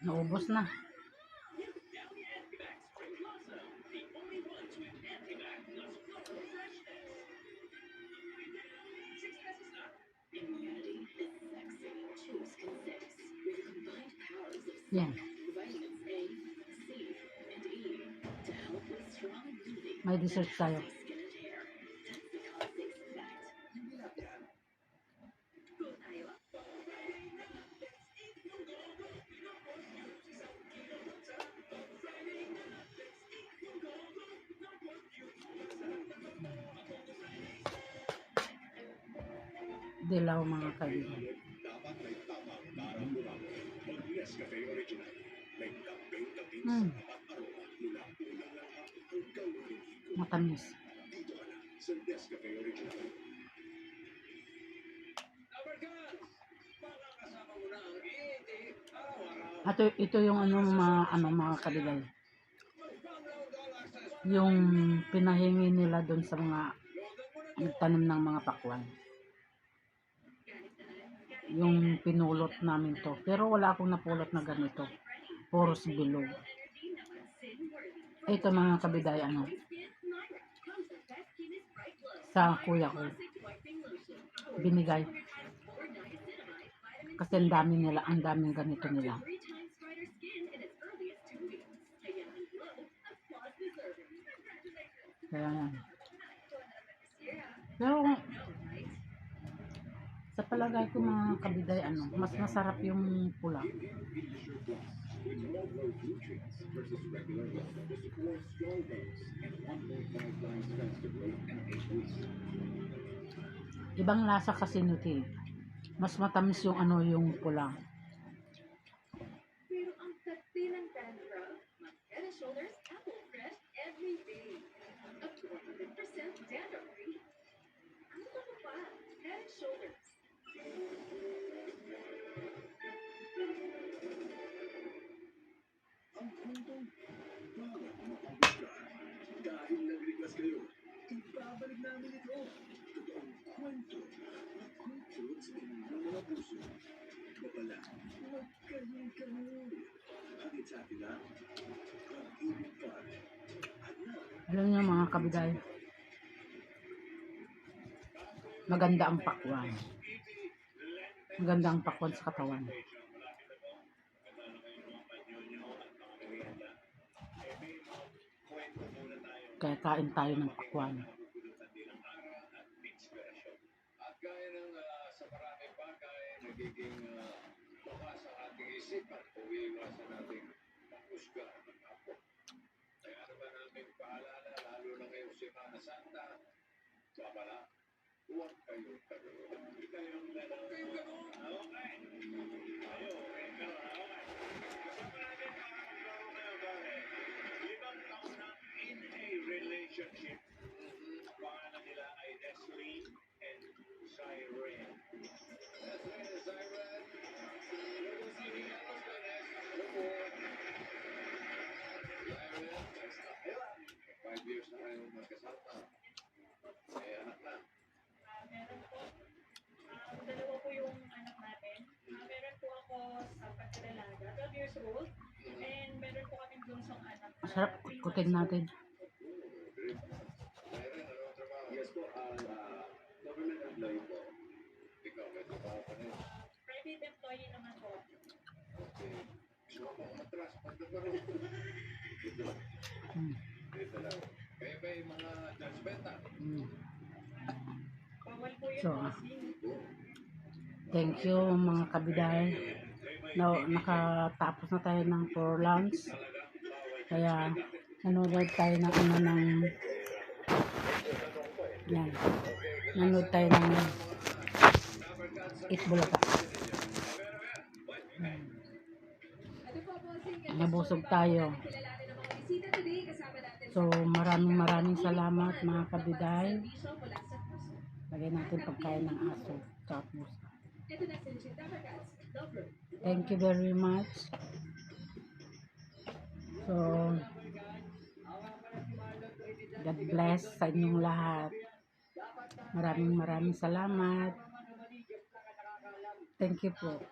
Naubos na. Yan. May dessert tayo. Dilaw mga kaibigan. Matamis. At ito yung mga kaibigan. Yung pinahingi nila doon sa mga nagtanim ng mga pakwan. Yung pinulot namin to. Pero wala akong napulot na ganito. Puros bilog. Ito mga kabiday, sa kuya ko. Binigay. Kasi ang daming ganito nila. Kaya yan. Pero sa palagay ko mga kabiday, mas masarap yung pula. Ibang lasa kasi nito. Mas matamis yung yung pula. Pero ang tati ng dandruff, Head & Shoulders Apple Fresh every day. Up to 100% dandruff free. Ano pa pa? Head & Shoulders. Ang kwentong parang mapapagka. Dahil nag-request kayo, ibabalik namin ito. Totoong kwento na kwento sa inyong mga puso. Babala, huwag kayong ganun. Hatid sa atin na pag-ibig pa. Alam niyo mga kabiday, maganda ang pakwan. Maganda ang pakwan sa katawan. Kaya kain tayo ng pakwan. At gaya ng sa maraming bagay, nagiging baka sa ating isipan kung iiwasan natin maghusga ng kapwa. Kaya naman namin paalala, lalo na ngayong Semana Santa, babala, huwag kayong ganoon. Huwag kayong ganoon. Okay. Ayaw, ikaw, okay. Kasama natin mga kaglaro ngayon, pare. 5 taon na in a relationship. Pangalan nila ay Nestle and Cyrene. Nestle and Cyrene. Luego si Carlos Perez. Luego. Cyrene. 5 years na kayong magkasama. May anak na. Meron po. Dalawa po yung anak natin. Meron po ako sa pagkadalaga, 12 years old. And meron po kaming bunsong anak. Masarap kutin natin. Yes po, government employee po. Ikaw, may trabaho pa rin. Private employee naman po. Okay. Gusto ko pong matras. Pagkakaroon. Dito lang. Kaya ba yung mga judgmental? Bawal po yung So, bossing. thank you mga kabiday. Nakatapos na tayo ng for lunch. Kaya nanonood tayo ng yan. Nanonood tayo ng Itbulaga. Nabusog tayo. So maraming salamat mga kabiday. Lagyan natin pagkain ng aso. Tapos thank you very much. So God bless sa inyong lahat. Maraming salamat. Thank you po.